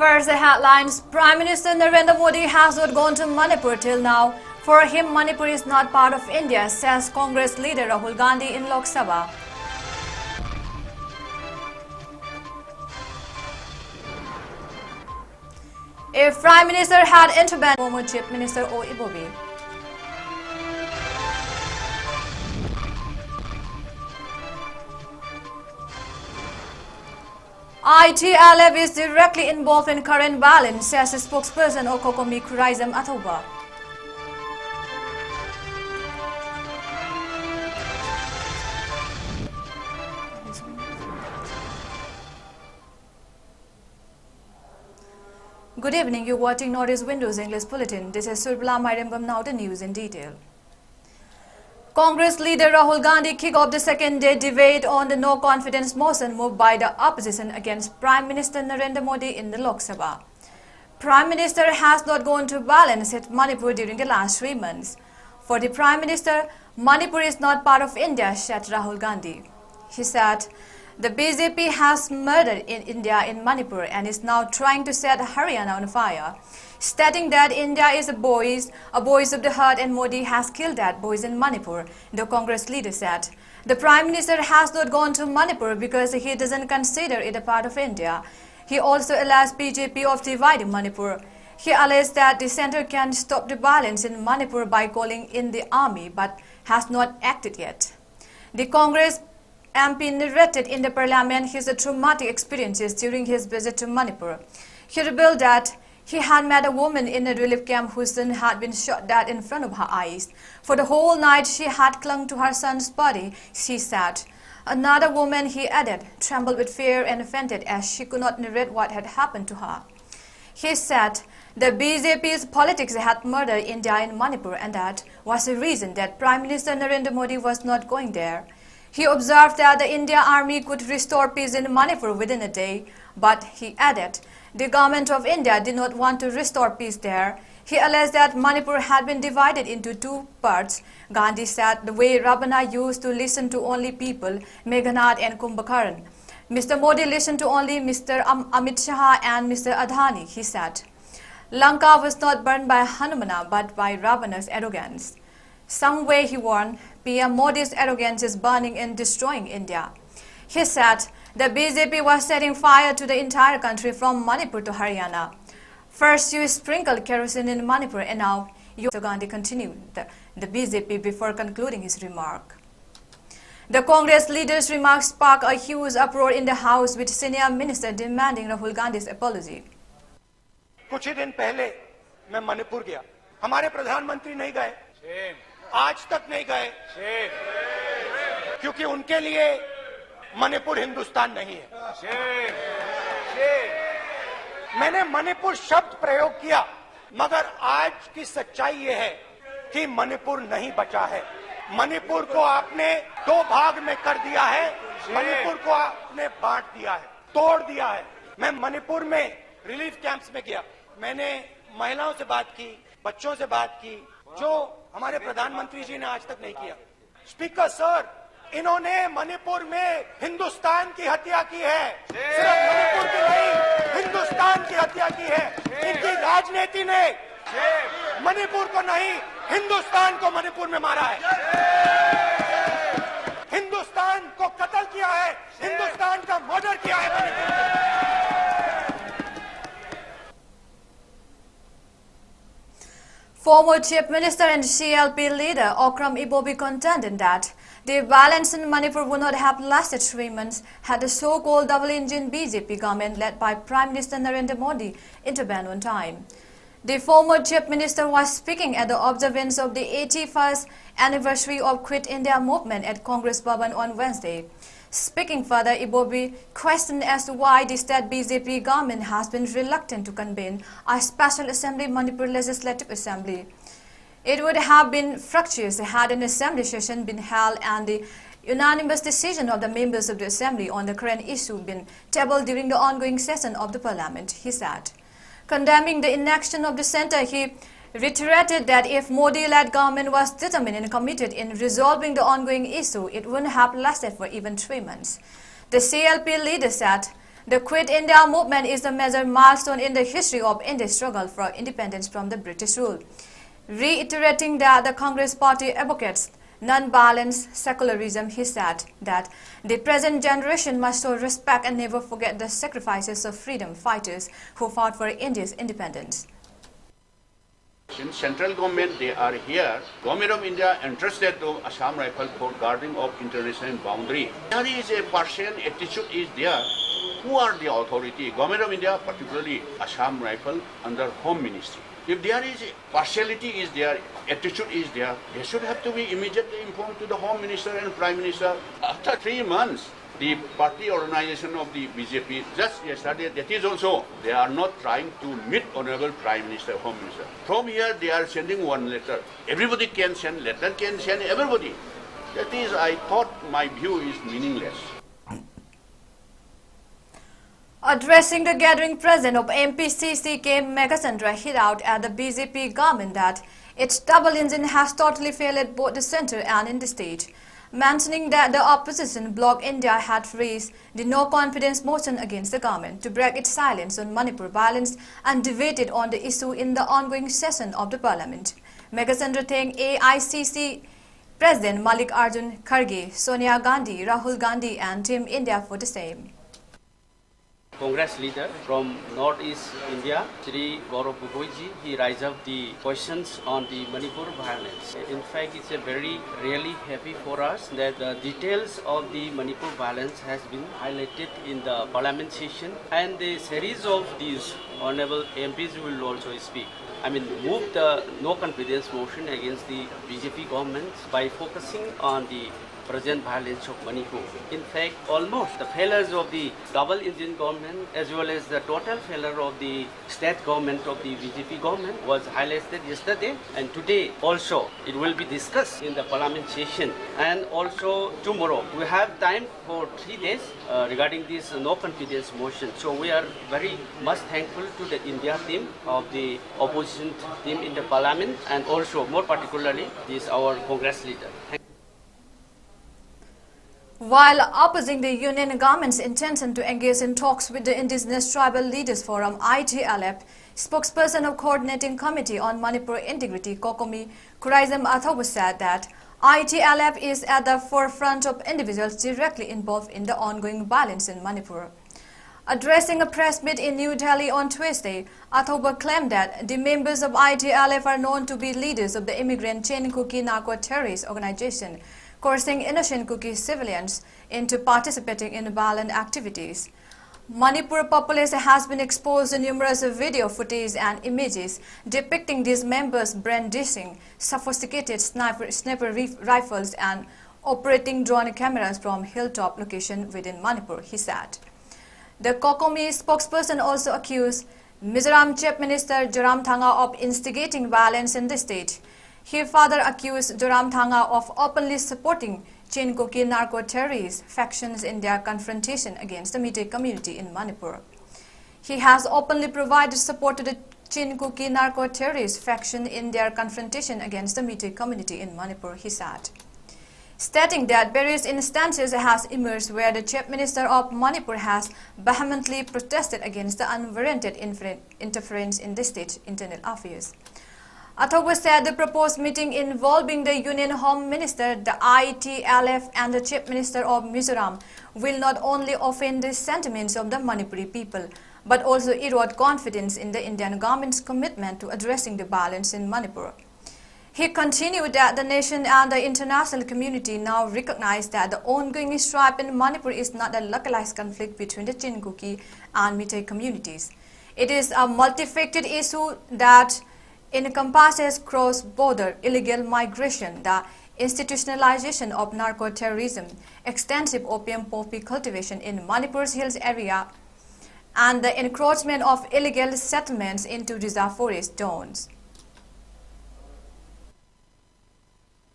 First, the headlines. Prime Minister Narendra Modi has not gone to Manipur till now. For him, Manipur is not part of India, says Congress leader Rahul Gandhi in Lok Sabha. If Prime Minister had intervened, former Chief Minister IBOBI. ITLF is directly involved in current violence, says a spokesperson of COCOMI Kurizam Athoba. Good evening, you're watching Northeast Windows English Bulletin. This is SURBALA MAIREMBAM, now the news in detail. Congress leader Rahul Gandhi kicked off the second-day debate on the no-confidence motion moved by the opposition against Prime Minister Narendra Modi in the Lok Sabha. Prime Minister has not gone to balance at Manipur during the last 3 months. For the Prime Minister, Manipur is not part of India, said Rahul Gandhi. He said, the BJP has murdered in India in Manipur and is now trying to set Haryana on fire, stating that India is a voice of the heart and Modi has killed that voice in Manipur. The Congress leader said, the Prime Minister has not gone to Manipur because he doesn't consider it a part of India. He also alleged BJP of dividing Manipur. He alleged that the center can stop the violence in Manipur by calling in the army but has not acted yet. The Congress MP narrated in the parliament his traumatic experiences during his visit to Manipur. He revealed that he had met a woman in a relief camp whose son had been shot dead in front of her eyes. For the whole night she had clung to her son's body, she said. Another woman, he added, trembled with fear and fainted as she could not narrate what had happened to her. He said the BJP's politics had murdered India in Manipur and that was the reason that Prime Minister Narendra Modi was not going there. He observed that the Indian army could restore peace in Manipur within a day, but he added, the government of India did not want to restore peace there. He alleged that Manipur had been divided into 2 parts. Gandhi said the way Ravana used to listen to only people, Meghnad and Kumbhakaran. Mr. Modi listened to only Mr. Amit Shah and Mr. Adhani, he said. Lanka was not burned by Hanumana but by Ravana's arrogance. Some way, he warned, PM Modi's arrogance is burning and destroying India. He said the BJP was setting fire to the entire country from Manipur to Haryana. First you sprinkled kerosene in Manipur and now you... Gandhi continued the BJP before concluding his remark. The Congress leader's remarks sparked a huge uproar in the House with senior minister demanding Rahul Gandhi's apology. कुछ ही दिन पहले मैं मणिपुर गया, हमारे प्रधानमंत्री नहीं गए, आज तक नहीं गए, क्योंकि उनके लिए मणिपुर हिंदुस्तान नहीं है। मैंने मणिपुर शब्द प्रयोग किया, मगर आज की सच्चाई ये है कि मणिपुर नहीं बचा है। मणिपुर को आपने 2 भाग में कर दिया है, मणिपुर को आपने बांट दिया है, तोड़ दिया है। मैं मणिपुर में रिलीफ कैंप्स में गया, मैंने महिलाओं से बात की, बच्चों से बात की, जो हमारे प्रधानमंत्री जी ने आज तक नहीं किया। स्पीकर सर, इन्होंने मणिपुर में हिंदुस्तान की हत्या की है, सिर्फ मणिपुर की नहीं, हिंदुस्तान की हत्या की है। इनकी राजनीति ने मणिपुर को नहीं, हिंदुस्तान को मणिपुर में मारा है, हिंदुस्तान को कत्ल किया है, हिंदुस्तान का मर्डर किया है मणिपुर में। Former Chief Minister and CLP leader IBOBI contended that the violence in Manipur would not have lasted 3 months had the so-called double-engine BJP government led by Prime Minister Narendra Modi intervened on time. The former Chief Minister was speaking at the observance of the 81st anniversary of Quit India movement at Congress Bhavan on Wednesday. Speaking further, IBOBI questioned as to why the state BJP government has been reluctant to convene a special assembly, Manipur Legislative Assembly. It would have been fructuous had an assembly session been held and the unanimous decision of the members of the assembly on the current issue been tabled during the ongoing session of the parliament, he said. Condemning the inaction of the centre, he reiterated that if Modi-led government was determined and committed in resolving the ongoing issue, it wouldn't have lasted for even 3 months. The CLP leader said The Quit India movement is a major milestone in the history of India's struggle for independence from the British rule. Reiterating that the Congress party advocates non-violence secularism, he said that the present generation must show respect and never forget the sacrifices of freedom fighters who fought for India's independence. In central government, they are here. Government of India entrusted to Assam Rifle for guarding of international boundary. There is a partial attitude is there. Who are the authority? Government of India, particularly Assam Rifle under Home Ministry. If there is partiality is there, attitude is there, they should have to be immediately informed to the Home Minister and Prime Minister. After 3 months, the party organization of the BJP, just yesterday, that is also, they are not trying to meet Honorable Prime Minister, Home Minister. From here, they are sending one letter. Everybody can send, letter can send everybody. That is, I thought my view is meaningless. Addressing the gathering president of MPCC, K. Meghasandra hit out at the BJP government that its double engine has totally failed at both the centre and in the state, mentioning that the opposition bloc India had raised the no-confidence motion against the government to break its silence on Manipur violence and debated on the issue in the ongoing session of the parliament. Meghasandra thanked AICC President Mallikarjun Kharge, Sonia Gandhi, Rahul Gandhi and Team India for the same. Congress leader from Northeast India, Shri Gaurav Gogoiji, he raised up the questions on the Manipur violence. In fact, it's a very really happy for us that the details of the Manipur violence has been highlighted in the parliament session, and the series of these honorable MPs will also speak. Move the no confidence motion against the BJP government by focusing on the present violence of Manipur. In fact, almost the failures of the double engine government as well as the total failure of the state government of the BJP government was highlighted yesterday, and today also it will be discussed in the parliament session, and also tomorrow. We have time for 3 days regarding this no confidence motion. So we are very much thankful to the India team of the opposition team in the parliament, and also more particularly this our Congress leader. While opposing the union government's intention to engage in talks with the Indigenous Tribal Leaders Forum ITLF, spokesperson of Coordinating Committee on Manipur Integrity COCOMI, Kuraizam Athobu said that ITLF is at the forefront of individuals directly involved in the ongoing violence in Manipur. Addressing a press meet in New Delhi on Tuesday, Athobu claimed that the members of ITLF are known to be leaders of the immigrant Chain Kuki narco-terrorist organization, coercing innocent Kuki civilians into participating in violent activities. Manipur populace has been exposed to numerous video footage and images depicting these members brandishing sophisticated sniper rifles and operating drone cameras from hilltop location within Manipur, he said. The COCOMI spokesperson also accused Mizoram Chief Minister Zoramthanga of instigating violence in the state. He further accused Zoramthanga of openly supporting Chain Kuki narco-terrorist factions in their confrontation against the Meitei community in Manipur. He has openly provided support to the Chain Kuki narco-terrorist faction in their confrontation against the Meitei community in Manipur, he said. Stating that various instances has emerged where the Chief Minister of Manipur has vehemently protested against the unwarranted interference in the state's internal affairs. Athobu said the proposed meeting involving the Union Home Minister, the ITLF and the Chief Minister of Mizoram will not only offend the sentiments of the Manipuri people, but also erode confidence in the Indian government's commitment to addressing the violence in Manipur. He continued that the nation and the international community now recognize that the ongoing strife in Manipur is not a localized conflict between the Chain Kuki and Meitei communities. It is a multifaceted issue that encompasses cross-border illegal migration, the institutionalization of narco-terrorism, extensive opium poppy cultivation in Manipur's hills area, and the encroachment of illegal settlements into reserve forest zones.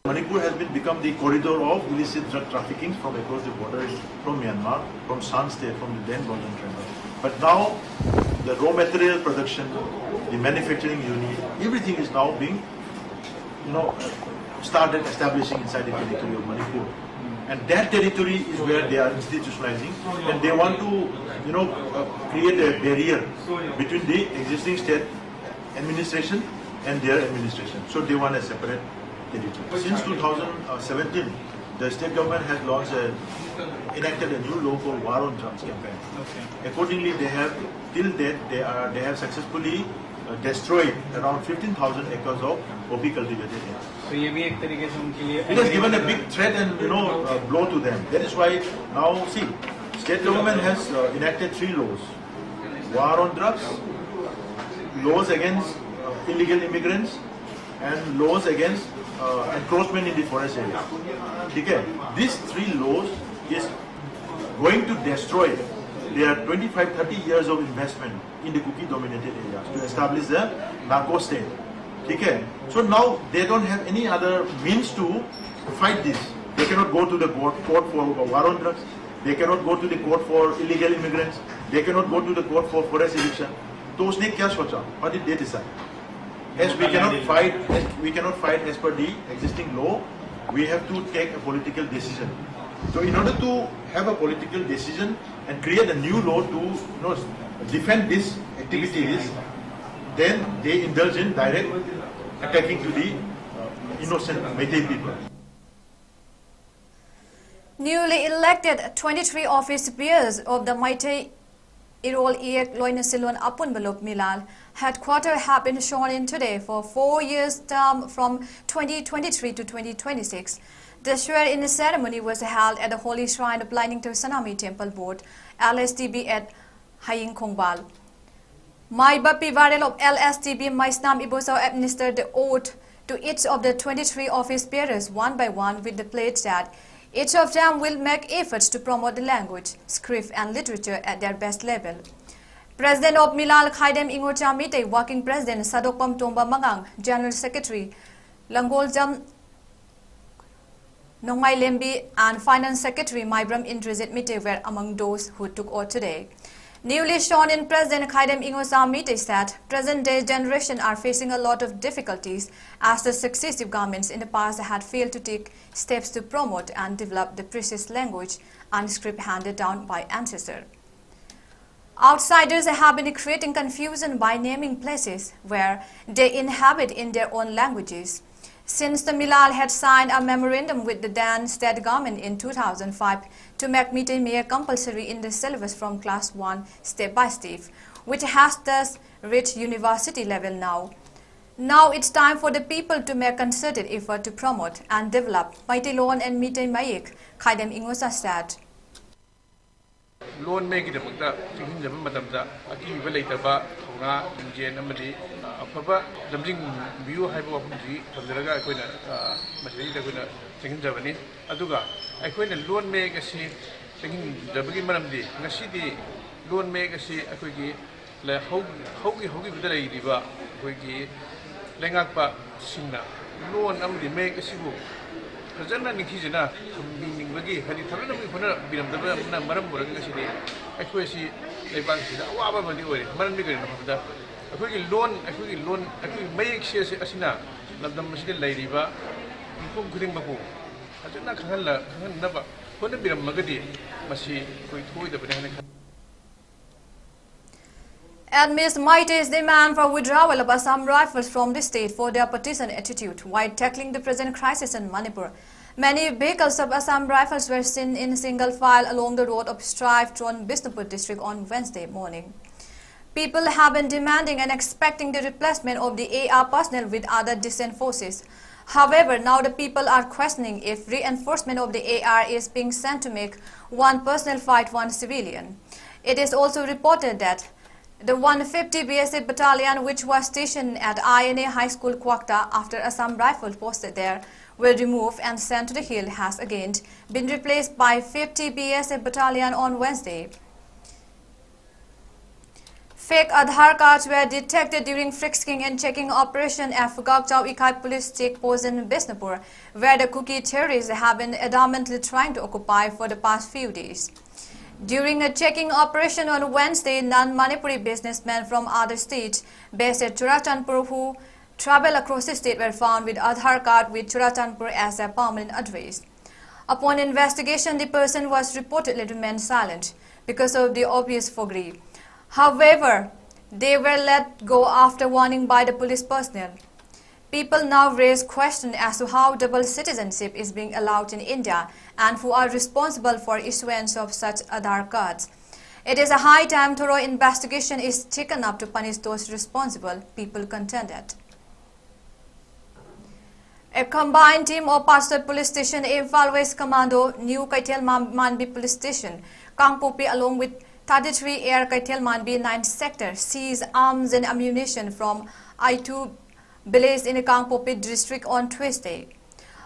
Manipur has become the corridor of illicit drug trafficking from across the borders, from Myanmar, from Shan State, from the then Golden Triangle. But now, the raw material production, the manufacturing unit, everything is now being, started establishing inside the territory of Manipur. and that territory is where they are institutionalizing, and they want to, create a barrier between the existing state administration and their administration. So they want a separate territory. Since 2017, the state government has enacted a new law called War on Drugs campaign. Accordingly, they have till date they have successfully destroyed around 15,000 acres of poppy cultivated area. So it has given a big threat and blow to them. That is why now see, state government has enacted 3 laws: war on drugs, laws against illegal immigrants, and laws against encroachment in the forest area. Okay. These 3 laws is going to destroy their 25-30 years of investment in the cookie-dominated areas to establish a narco state. Okay. So now they don't have any other means to fight this. They cannot go to the court for war on drugs. They cannot go to the court for illegal immigrants. They cannot go to the court for forest eviction. तो उसने क्या सोचा? What did they decide? As we cannot fight as per the existing law, we have to take a political decision. So in order to have a political decision and create a new law to defend these activities, then they indulge in direct attacking to the innocent Meitei people. Newly elected 23 office bearers of the Meitei Irol Iek Loina Silwan Apun Balop Milal headquarters have been sworn in today for 4 years term from 2023 to 2026. The swearing-in ceremony was held at the Holy Shrine of Blindington Sanami Temple Board, LSTB at Haying Kongbal. Maibapi Varel of LSTB Maisnam Iboso administered the oath to each of the 23 office bearers one by one with the pledge that each of them will make efforts to promote the language, script and literature at their best level. President of Milal Khaidem Ingocha Mitei, Working President Sadokpam Tomba Mangang, General Secretary Langoljam Nongmai Lembi and Finance Secretary Mairembam Indrizit Mitei were among those who took oath today. Newly sworn in President Khaidem Ingocha Mitei said present-day generation are facing a lot of difficulties as the successive governments in the past had failed to take steps to promote and develop the precious language and script handed down by ancestors. Outsiders have been creating confusion by naming places where they inhabit in their own languages. Since the Milal had signed a memorandum with the then state government in 2005 to make Meitei Maya compulsory in the syllabus from class 1 step by step, which has thus reached university level now. Now it's time for the people to make concerted effort to promote and develop Meitei Loan and Meitei Mayik, Khaidem Ingocha said. Loan make the Mugda, thinking the Madamda, Aki Velataba, Honga, Jen Amadi, Papa, Lamjing View Hypoji, from the Raga, Matrida, thinking Javani, Aduga. I quit a loan make a sea, thinking the Buggy Madamdi, Nashidi, loan make a sea, a quickie, La Hogi Vidra Diva, Quickie, Langakpa, Sina, loan Amdi make a sibu. Present Nikizina, meaning Bagi, had it told me when I be the Maramura, I could see a bank, Waba, Maramigran of that. A quick loan, a quick make shares Asina, not the machine lady, but Kurim Baku. I did not never, when the Biram Magadi, Mashi, quick the banana. Amidst Meitei's demand for withdrawal of Assam rifles from the state for their partisan attitude while tackling the present crisis in Manipur, many vehicles of Assam rifles were seen in single file along the road of strife-torn Bishnupur district on Wednesday morning. People have been demanding and expecting the replacement of the AR personnel with other distant forces. However, now the people are questioning if reinforcement of the AR is being sent to make one personnel fight one civilian. It is also reported that the 150 BSF battalion, which was stationed at INA High School Kwakta after Assam rifles posted there were removed and sent to the hill, has again been replaced by 50 BSF battalion on Wednesday. Fake Aadhaar cards were detected during frisking and checking operation at Fugakchau Ikai police checkpost in Bishnupur, where the cookie terrorists have been adamantly trying to occupy for the past few days. During a checking operation on Wednesday, non-Manipuri businessmen from other states based at Churachandpur who travel across the state were found with Aadhaar card with Churachandpur as a permanent address. Upon investigation, the person was reportedly remained silent because of the obvious forgery. However, they were let go after warning by the police personnel. People now raise questions as to how double citizenship is being allowed in India and who are responsible for issuance of such Aadhaar cards. It is a high time thorough investigation is taken up to punish those responsible, people contended. A combined team of Pastor Police Station, Imphal West Commando, New Kaithel Manbi Police Station, Kangpopi along with 33 Air Kaithel Manbi 9th Sector seized arms and ammunition from I2 village in Kangpopi district on Tuesday.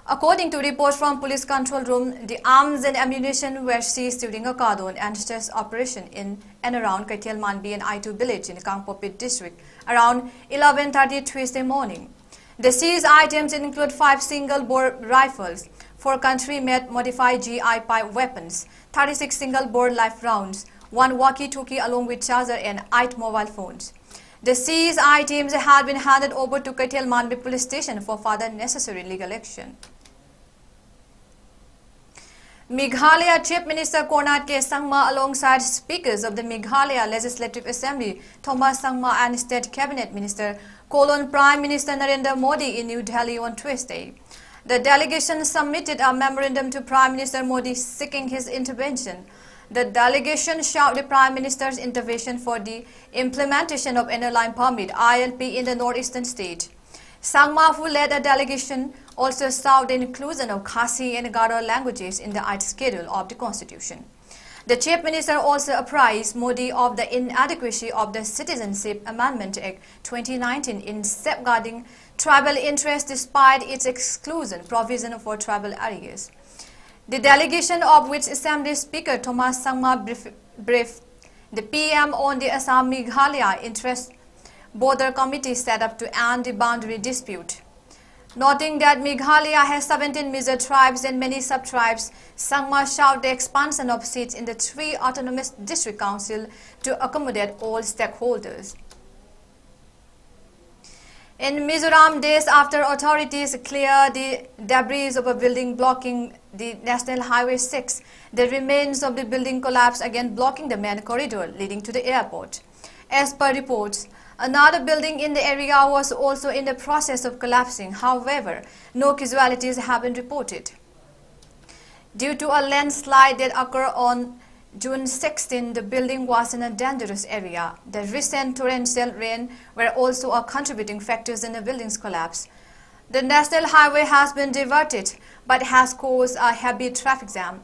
According to reports from police control room, the arms and ammunition were seized during a cordon and search operation in and around Kaithel Manbi and I2 village in Kangpopi district around 11:30 Tuesday morning. The seized items include 5 single-bore rifles, 4 country-made modified GI pipe weapons, 36 single-bore live rounds, 1 walkie-talkie along with charger and 8 mobile phones. The seized items had been handed over to Kaithel Manbi Police Station for further necessary legal action. Meghalaya Chief Minister Konark K. Sangma alongside speakers of the Meghalaya Legislative Assembly Thomas Sangma and State Cabinet Minister Prime Minister Narendra Modi in New Delhi on Tuesday. The delegation submitted a memorandum to Prime Minister Modi seeking his intervention. The delegation sought the Prime Minister's intervention for the implementation of Inner Line Permit ILP in the northeastern state. Sangma, who led a delegation, also sought the inclusion of Khasi and Garo languages in the 8th schedule of the Constitution. The Chief Minister also apprised Modi of the inadequacy of the Citizenship Amendment Act 2019 in safeguarding tribal interests despite its exclusion provision for tribal areas. The delegation, of which Assembly Speaker Thomas Sangma briefed the PM on the Assam-Meghalaya Interest Border Committee set up to end the boundary dispute. Noting that Meghalaya has 17 major tribes and many sub-tribes, Sangma shouted the expansion of seats in the 3 autonomous district council to accommodate all stakeholders. In Mizoram, days after authorities cleared the debris of a building blocking the National Highway 6, the remains of the building collapsed again, blocking the main corridor leading to the airport. As per reports, another building in the area was also in the process of collapsing. However, no casualties have been reported. Due to a landslide that occurred on June 16, the building was in a dangerous area. The recent torrential rain were also a contributing factors in the building's collapse. The national highway has been diverted but has caused a heavy traffic jam.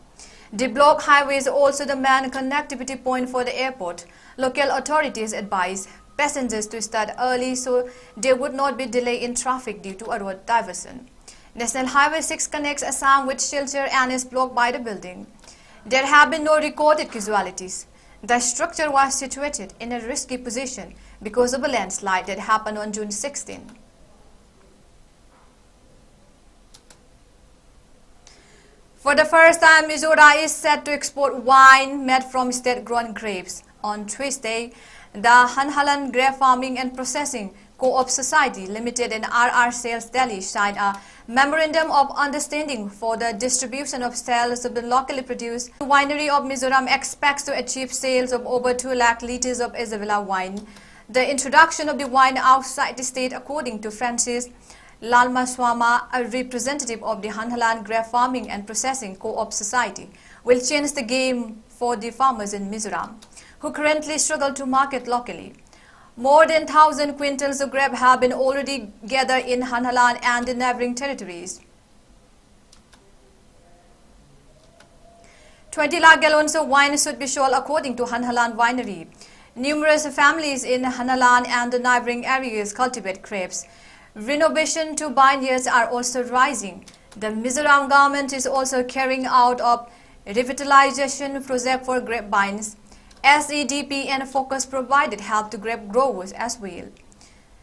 The blocked highway is also the main connectivity point for the airport. Local authorities advise passengers to start early so there would not be delay in traffic due to a road diversion. National Highway 6 connects Assam with Silchar and is blocked by the building. There have been no recorded casualties. The structure was situated in a risky position because of a landslide that happened on June 16. For the first time, Mizoram is set to export wine made from state-grown grapes. On Tuesday, the Hanhalan Grape Farming and Processing Co-op Society Limited and RR Sales Delhi signed a Memorandum of Understanding for the distribution of sales of the locally produced. The winery of Mizoram expects to achieve sales of over 2 lakh litres of Isabella wine. The introduction of the wine outside the state, according to Francis Lalmaswama, a representative of the Hanhalan Grape Farming and Processing Co-op Society, will change the game for the farmers in Mizoram, who currently struggle to market locally. More than 1,000 quintals of grape have been already gathered in Hanhalan and the neighboring territories. 20 lakh gallons of wine should be sold, according to Hanhalan Winery. Numerous families in Hanhalan and the neighboring areas cultivate grapes. Renovation to vineyards are also rising. The Mizoram government is also carrying out a revitalization project for grapevines. SEDP and Focus provided help to grape growers as well.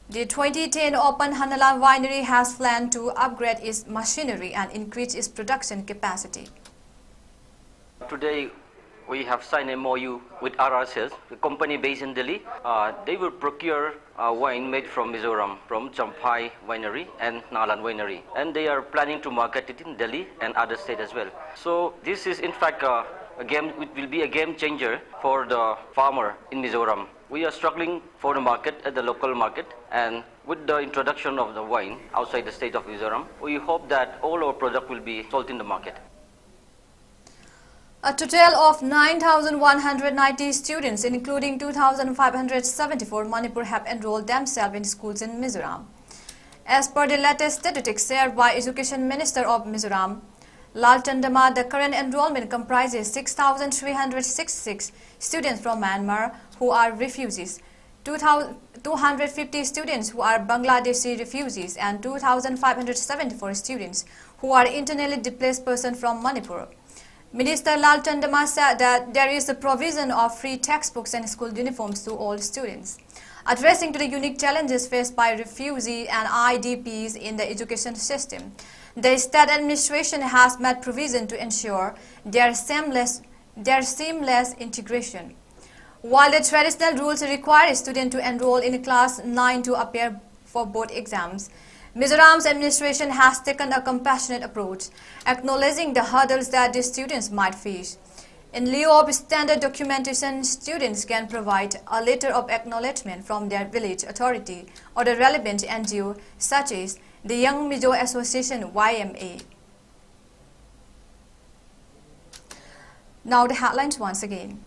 The 2010 Open Hanhalan Winery has planned to upgrade its machinery and increase its production capacity. Today we have signed an MOU with RRCS, the company based in Delhi. They will procure wine made from Mizoram, from Champai Winery and Nalan Winery. And they are planning to market it in Delhi and other states as well. So this is in fact it will be a game changer for the farmer in Mizoram. We are struggling for the market at the local market, and with the introduction of the wine outside the state of Mizoram, we hope that all our product will be sold in the market. A total of 9,190 students, including 2,574 Manipur, have enrolled themselves in schools in Mizoram. As per the latest statistics shared by Education Minister of Mizoram, Lal Tandama, the current enrollment comprises 6,366 students from Myanmar who are refugees, 250 students who are Bangladeshi refugees, and 2,574 students who are internally displaced persons from Manipur. Minister Lal Tandama said that there is a provision of free textbooks and school uniforms to all students. Addressing to the unique challenges faced by refugees and IDPs in the education system, the state administration has made provision to ensure their seamless integration. While the traditional rules require students to enroll in class 9 to appear for board exams, Mizoram's administration has taken a compassionate approach, acknowledging the hurdles that the students might face. In lieu of standard documentation, students can provide a letter of acknowledgement from their village authority or the relevant NGO, such as the Young Mizo Association YMA. Now the headlines once again.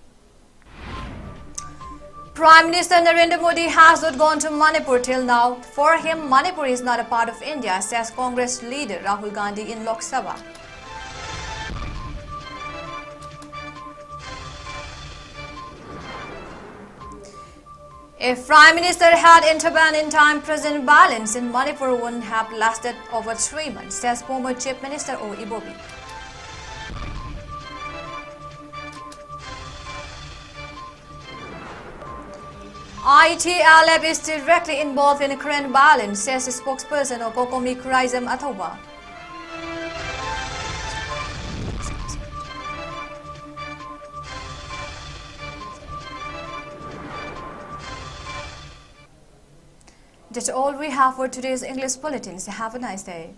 Prime Minister Narendra Modi has not gone to Manipur till now. For him, Manipur is not a part of India, says Congress leader Rahul Gandhi in Lok Sabha. If Prime Minister had intervened in time, present violence in Manipur wouldn't have lasted over 3 months, says former Chief Minister IBOBI. ITLF is directly involved in current violence, says the spokesperson of COCOMI Athoba. That's all we have for today's English bulletins. Have a nice day.